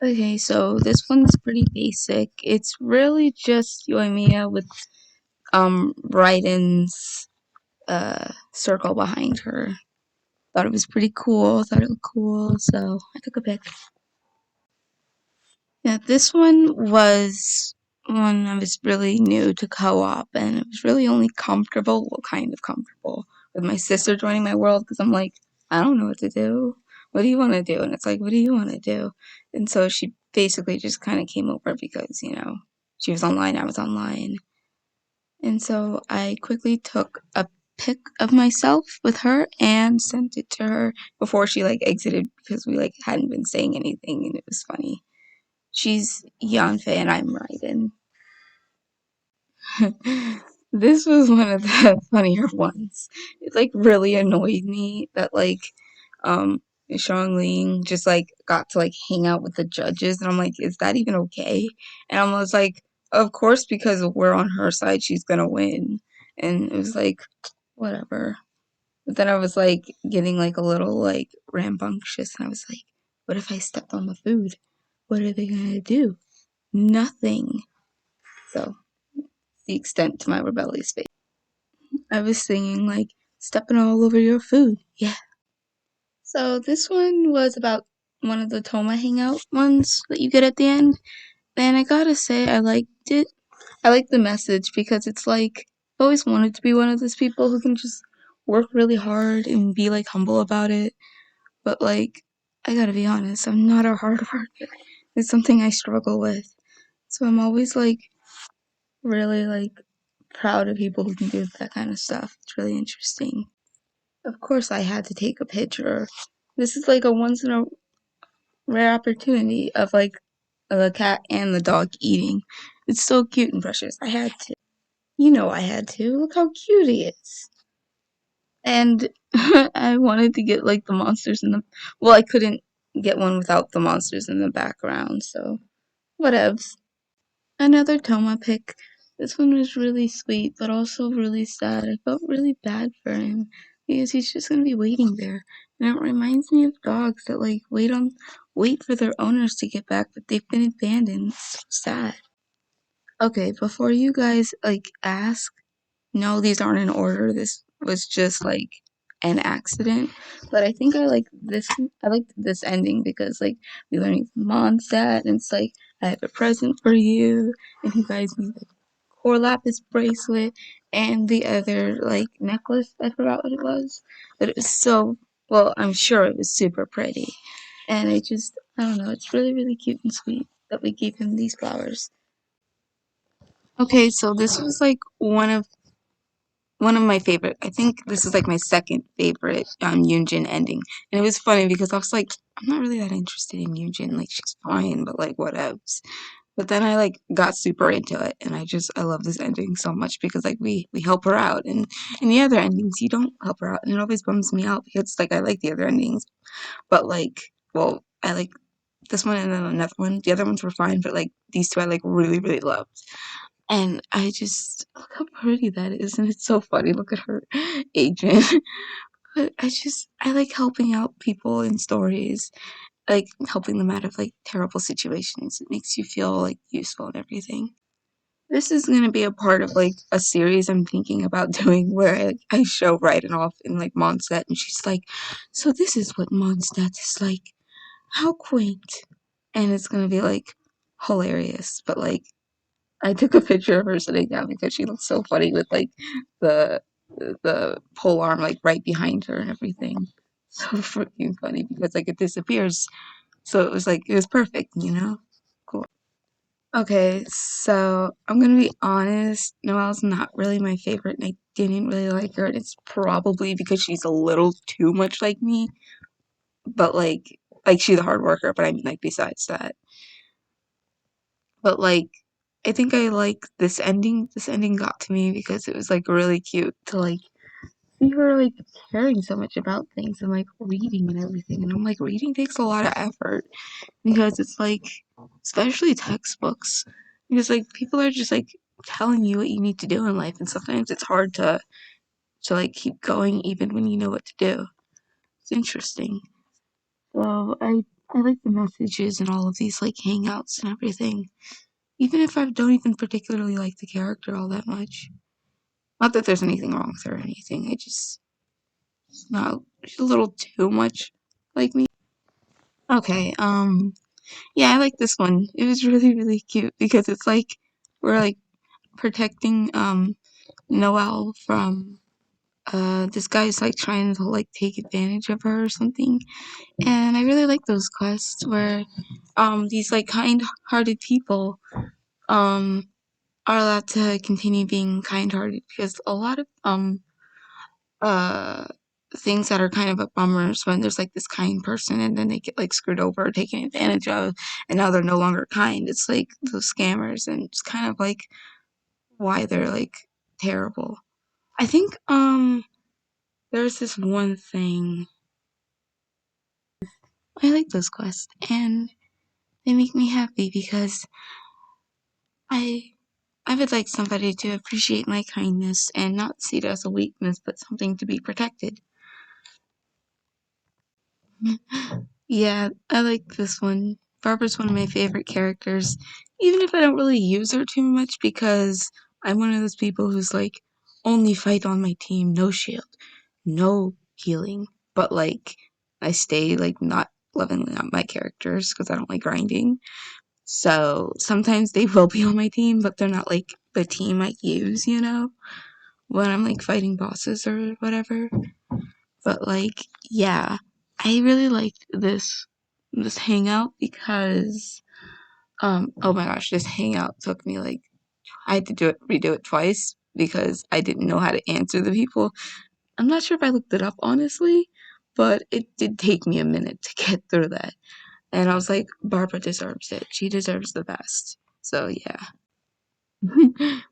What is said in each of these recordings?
Okay, so this one's pretty basic. It's really just Yoimiya with Raiden's circle behind her. Thought it was pretty cool, thought it looked cool, so I took a pic. Yeah, this one was when I was really new to co-op, and it was really only comfortable, well, kind of comfortable, with my sister joining my world, because I'm like, I don't know what to do. What do you want to do? And it's like, what do you want to do? And so she basically just kind of came over because, she was online, I was online. And so I quickly took a pic of myself with her and sent it to her before she like exited because we like hadn't been saying anything and it was funny. She's Yanfei and I'm Raiden. This was one of the funnier ones. It like really annoyed me that um Ling just like got to like hang out with the judges and I'm like, is that even okay? And I was like, of course because we're on her side she's gonna win. And it was like, whatever. But then I was like getting like a little like rambunctious and I was like, what if I stepped on the food? What are they gonna do? Nothing. So the extent to my rebellious face. I was singing like stepping all over your food. Yeah. So this one was about one of the Toma hangout ones that you get at the end. And I gotta say I liked it. I like the message because it's like I always wanted to be one of those people who can just work really hard and be like humble about it. But like I gotta be honest, I'm not a hard worker. It's something I struggle with. So I'm always like really like proud of people who can do that kind of stuff. It's really interesting. Of course, I had to take a picture. This is like a once in a rare opportunity of like the cat and the dog eating. It's so cute and precious. I had to. I had to. Look how cute he is. And I wanted to get like the monsters in the. Well, I couldn't get one without the monsters in the background, so whatevs. Another Toma pick. This one was really sweet, but also really sad. I felt really bad for him because he's just gonna be waiting there. And it reminds me of dogs that like wait for their owners to get back, but they've been abandoned. It's so sad. Okay, before you guys like ask, no, these aren't in order. This was just like an accident. But I think I like this. I liked this ending because like we learning from Mondstadt, and it's like I have a present for you, and you guys need like core lapis bracelet and the other like necklace. I forgot what it was, but it was so well. I'm sure it was super pretty, and I don't know. It's really really cute and sweet that we gave him these flowers. Okay, so this was like one of my favorite. I think this is like my second favorite Yoonjin ending, and it was funny because I was like, I'm not really that interested in Yoonjin. Like she's fine, but like what else? But then I like got super into it, and I love this ending so much because like we help her out, and in the other endings you don't help her out, and it always bums me out because like I like the other endings, but like well I like this one and then another one. The other ones were fine, but like these two I like really really loved. And I just look how pretty that is, and it's so funny. Look at her agent. But I like helping out people in stories, like helping them out of like terrible situations. It makes you feel like useful and everything. This is gonna be a part of like a series I'm thinking about doing where I show Raiden off in like Mondstadt, and she's like, "So this is what Mondstadt is like. How quaint!" And it's gonna be like hilarious, but like I took a picture of her sitting down because she looks so funny with like the the pole arm like right behind her and everything. So freaking funny because like it disappears. So it was like it was perfect. Cool. Okay, so I'm gonna be honest, Noelle's not really my favorite and I didn't really like her and it's probably because she's a little too much like me. But like she's a hard worker, but I mean like besides that. But like I think I like this ending. This ending got to me because it was like really cute to like see her like caring so much about things and like reading and everything. And I'm like reading takes a lot of effort because it's like especially textbooks because like people are just like telling you what you need to do in life and sometimes it's hard to like keep going even when you know what to do. It's interesting. So I like the messages and all of these like hangouts and everything. Even if I don't even particularly like the character all that much. Not that there's anything wrong with her or anything. It's not she's a little too much like me. Okay, yeah, I like this one. It was really, really cute because it's like we're like protecting Noelle from this guy's like trying to like take advantage of her or something. And I really like those quests where these like kind-hearted people um are allowed to continue being kind-hearted because a lot of uh things that are kind of a bummer is when there's like this kind person and then they get like screwed over or taken advantage of and now they're no longer kind. It's like those scammers and it's kind of like why they're like terrible. I think there's this one thing I like those quests and they make me happy because I I would like somebody to appreciate my kindness and not see it as a weakness but something to be protected. Yeah, I like this one. Barbara's one of my favorite characters, even if I don't really use her too much because I'm one of those people who's like, only fight on my team, no shield, no healing. But like, I stay like not leveling up my characters because I don't like grinding. So sometimes they will be on my team, but they're not like the team I use, when I'm like fighting bosses or whatever. But like, yeah, I really liked this hangout because oh my gosh, this hangout took me like I had to redo it twice because I didn't know how to answer the people. I'm not sure if I looked it up honestly, but it did take me a minute to get through that. And I was like, Barbara deserves it. She deserves the best. So yeah.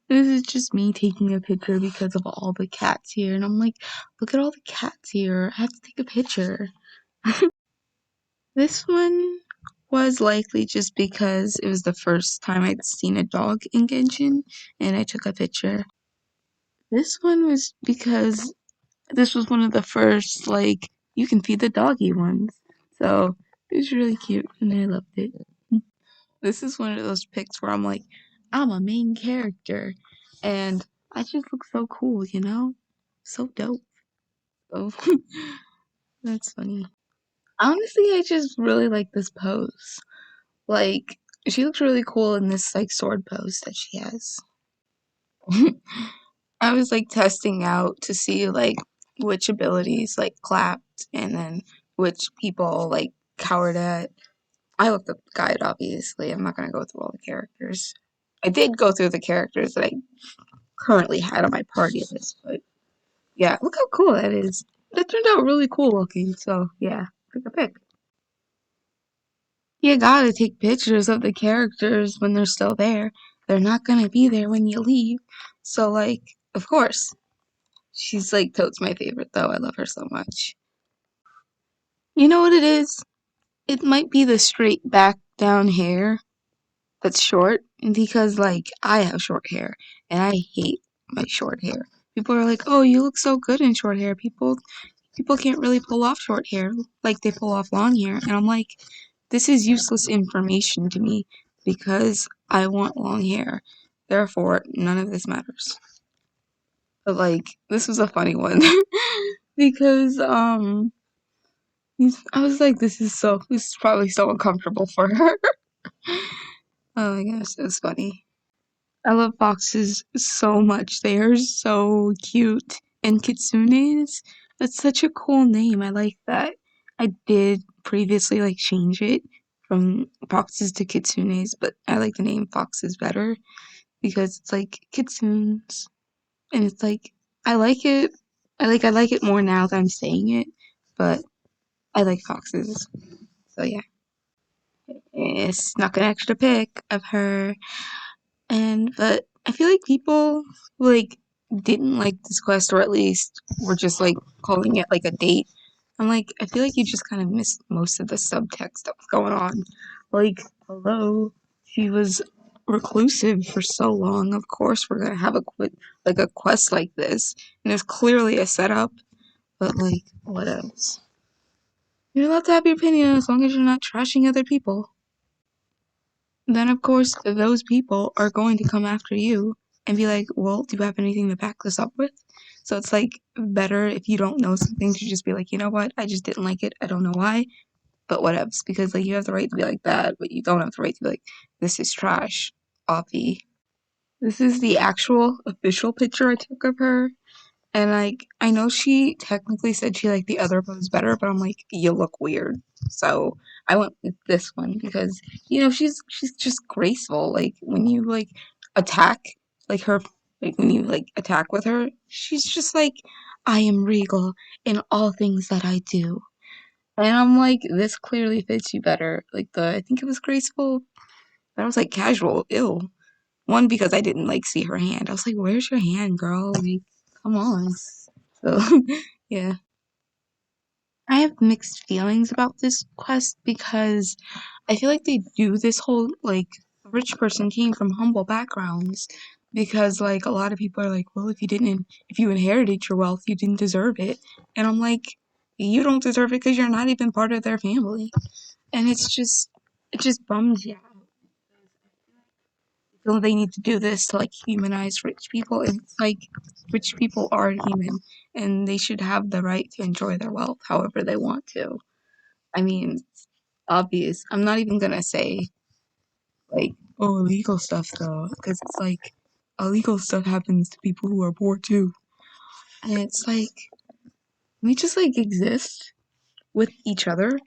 This is just me taking a picture because of all the cats here. And I'm like, look at all the cats here. I have to take a picture. This one was likely just because it was the first time I'd seen a dog in Genshin and I took a picture. This one was because this was one of the first, like, you can feed the doggy ones. So it was really cute and I loved it. This is one of those pics where I'm like, I'm a main character and I just look so cool, So dope. So that's funny. Honestly, I just really like this pose. Like, she looks really cool in this like sword pose that she has. I was like testing out to see like which abilities like clapped and then which people like cowered at. I looked up the guide obviously. I'm not gonna go through all the characters. I did go through the characters that I currently had on my party list, but yeah, look how cool that is. That turned out really cool looking, so yeah, pick a pick. You gotta take pictures of the characters when they're still there. They're not gonna be there when you leave. So, like, of course. She's like totes my favorite though. I love her so much. You know what it is? It might be the straight back down hair that's short because like I have short hair and I hate my short hair. People are like, "Oh, you look so good in short hair." People can't really pull off short hair like they pull off long hair. And I'm like, this is useless information to me because I want long hair. Therefore, none of this matters. But like, this was a funny one because I was like, this is probably so uncomfortable for her. Oh my gosh, it was funny. I love foxes so much. They are so cute. And kitsunes, that's such a cool name. I like that. I did previously like change it from foxes to kitsunes, but I like the name foxes better because it's like kitsunes. And it's like I like it. I like it more now that I'm saying it, but I like foxes. So yeah. Snuck an extra pic of her. But I feel like people like didn't like this quest, or at least were just like calling it like a date. I'm like, I feel like you just kind of missed most of the subtext that was going on. Like, hello, she was reclusive for so long. Of course, we're gonna have a quest like this, and it's clearly a setup. But like, what else? You're allowed to have your opinion as long as you're not trashing other people. Then, of course, those people are going to come after you and be like, well, do you have anything to back this up with? So it's like better if you don't know something to just be like, you know what? I just didn't like it. I don't know why, but whatevs. Because like you have the right to be like that, but you don't have the right to be like, this is trash. Offie. This is the actual official picture I took of her. And like, I know she technically said she liked the other pose better, but I'm like, you look weird. So I went with this one because she's just graceful. Like when you like attack, like her, like when you like attack with her, she's just like, I am regal in all things that I do. And I'm like, this clearly fits you better. Like I think it was graceful, but I was like casual. Ew. One because I didn't like see her hand. I was like, where's your hand, girl? Like, come on. So, yeah. I have mixed feelings about this quest because I feel like they do this whole, like, rich person came from humble backgrounds because, like, a lot of people are like, well, if you inherited your wealth, you didn't deserve it. And I'm like, you don't deserve it because you're not even part of their family. And it just bums you out. Feel they need to do this to like humanize rich people. It's like rich people are human and they should have the right to enjoy their wealth however they want to. I mean, it's obvious. I'm not even gonna say like, oh, illegal stuff though, because it's like illegal stuff happens to people who are poor too. And it's like we just like exist with each other.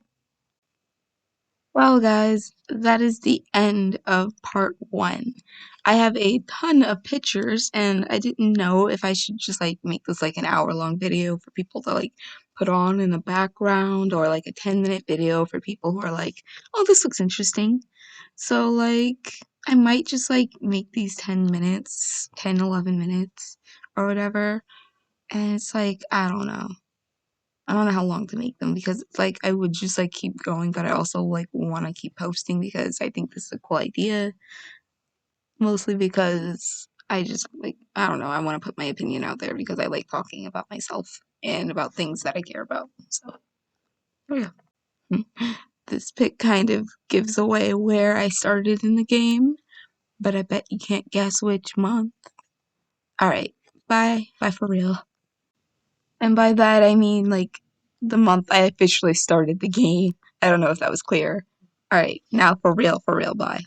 Well, guys, that is the end of part one. I have a ton of pictures, and I didn't know if I should just like make this like an hour-long video for people to like put on in the background, or like a 10-minute video for people who are like, oh, this looks interesting. So, like, I might just like make these 10 minutes, 10, 11 minutes, or whatever. And it's like, I don't know. I don't know how long to make them because it's like I would just like keep going, but I also like want to keep posting because I think this is a cool idea. Mostly because I just like I don't know, I want to put my opinion out there because I like talking about myself and about things that I care about. So oh yeah. This pic kind of gives away where I started in the game, but I bet you can't guess which month. Alright, bye. Bye for real. And by that, I mean, like, the month I officially started the game. I don't know if that was clear. Alright, now for real, bye.